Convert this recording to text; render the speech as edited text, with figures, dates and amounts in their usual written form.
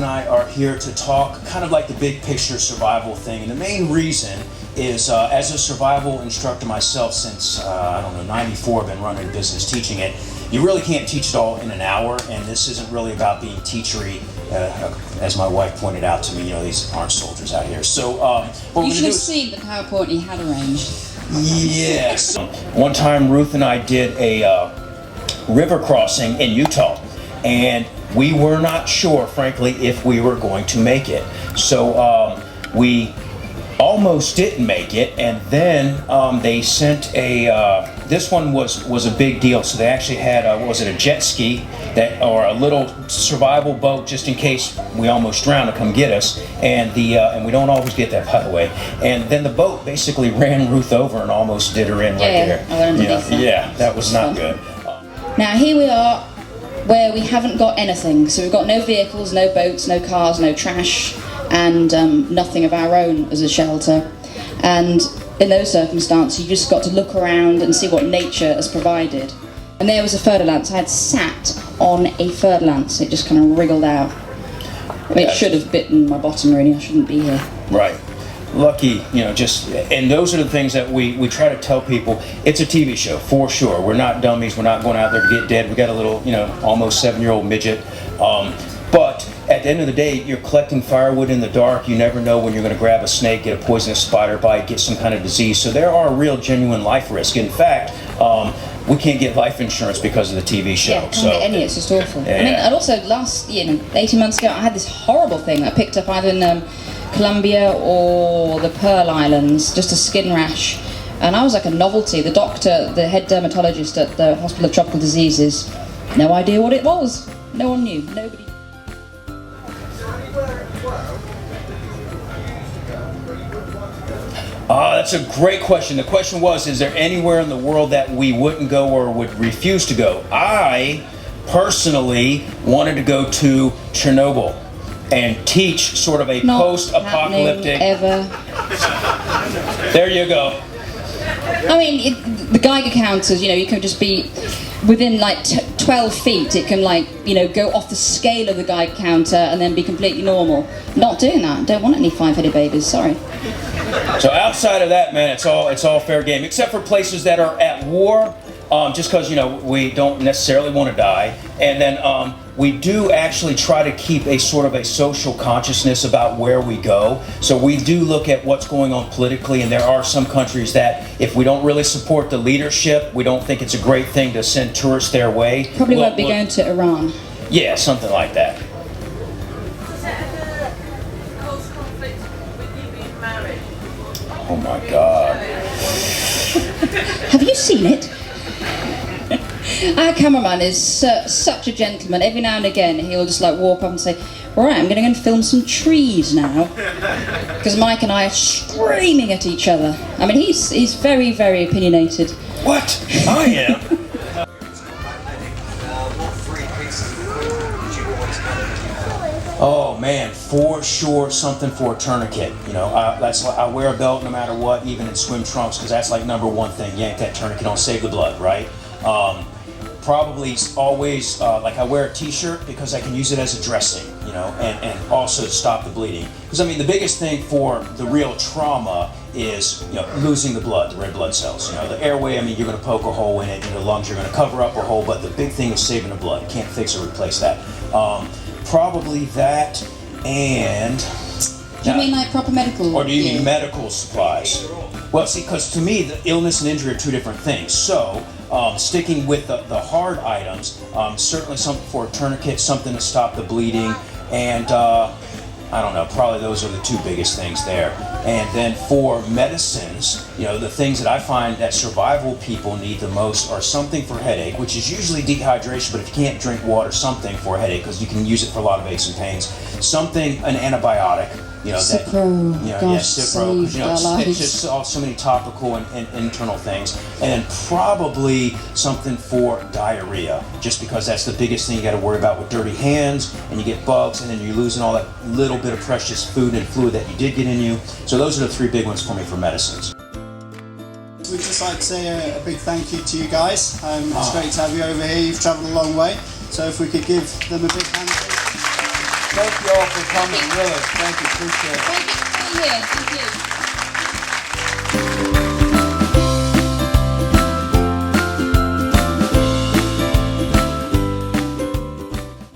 and I are here to talk kind of like the big picture survival thing. And the main reason is as a survival instructor myself since, I don't know, 94, I've been running a business teaching it. You really can't teach it all in an hour, and this isn't really about being teachery. As my wife pointed out to me, you know, these aren't soldiers out here. So you should have seen the PowerPoint he had arranged. Yes. One time Ruth and I did a river crossing in Utah, and we were not sure, frankly, if we were going to make it. So we almost didn't make it, and then they sent a, this one was a big deal. So they actually had, what was it, a jet ski or a little survival boat just in case we almost drowned to come get us. And and we don't always get that, by the way. And then the boat basically ran Ruth over and almost did her in right there. I went underneath that. Yeah, that was not good. Now here we are, where we haven't got anything. So we've got no vehicles, no boats, no cars, no trash, and nothing of our own as a shelter. And in those circumstances, you just got to look around and see what nature has provided. And there was a fer-de-lance. I had sat on a fer-de-lance. It just kind of wriggled out. I mean, it should have bitten my bottom, really. I shouldn't be here. Right. Lucky, you know, and those are the things that we try to tell people. It's a TV show, for sure. We're not dummies. We're not going out there to get dead. We got a little, you know, almost 7-year-old midget. But at the end of the day, you're collecting firewood in the dark. You never know when you're going to grab a snake, get a poisonous spider bite, get some kind of disease. So there are real, genuine life risks. In fact, we can't get life insurance because of the TV show. Yeah, can't get any. It's just awful. Yeah. I mean, and also last, 18 months ago, I had this horrible thing I picked up either in Colombia or the Pearl Islands, just a skin rash. And I was like a novelty. The doctor, the head dermatologist at the Hospital of Tropical Diseases, no idea what it was. No one knew. Nobody. That's a great question. The question was, is there anywhere in the world that we wouldn't go or would refuse to go? I personally wanted to go to Chernobyl and teach sort of a post-apocalyptic. Ever. There you go. I mean, the Geiger counters, you can just be within like 12 feet. It can go off the scale of the Geiger counter and then be completely normal. Not doing that. Don't want any 5-headed babies. Sorry. So outside of that, man, it's all fair game, except for places that are at war. Just because we don't necessarily want to die, and then we do actually try to keep a sort of a social consciousness about where we go. So we do look at what's going on politically, and there are some countries that if we don't really support the leadership, we don't think it's a great thing to send tourists their way. Probably won't be going to Iran. Yeah, something like that. Oh my God. Have you seen it? Our cameraman is such a gentleman. Every now and again he'll just walk up and say, "Alright, I'm going to go and film some trees now." Because Mike and I are screaming at each other. I mean, he's very, very opinionated. What? I am? Oh man, for sure something for a tourniquet. That's I wear a belt no matter what, even in swim trunks, because that's like number one thing. Yank that tourniquet on, save the blood, right? Probably always I wear a t-shirt because I can use it as a dressing, and also to stop the bleeding. Because I mean, the biggest thing for the real trauma is losing the blood, the red blood cells. The airway, I mean, you're going to poke a hole in it. In the lungs, you're going to cover up a hole. But the big thing is saving the blood. You can't fix or replace that. Probably that, and... Do you mean like proper medical? Or do you mean medical supplies? Well, see, because to me, the illness and injury are two different things. So, sticking with the hard items, certainly something for a tourniquet, something to stop the bleeding, and I don't know, probably those are the two biggest things there. And then for medicines, the things that I find that survival people need the most are something for headache, which is usually dehydration, but if you can't drink water, something for a headache, because you can use it for a lot of aches and pains. Something, an antibiotic. Cipro, Cipro, it's just so many topical and internal things, and then probably something for diarrhea, just because that's the biggest thing you got to worry about with dirty hands, and you get bugs, and then you're losing all that little bit of precious food and fluid that you did get in you. So those are the three big ones for me for medicines. We'd just like to say a big thank you to you guys. It's great to have you over here. You've travelled a long way, so if we could give them a big hand. Thank you all for coming, really. Thank you, appreciate it. Thank you for being here. Thank you.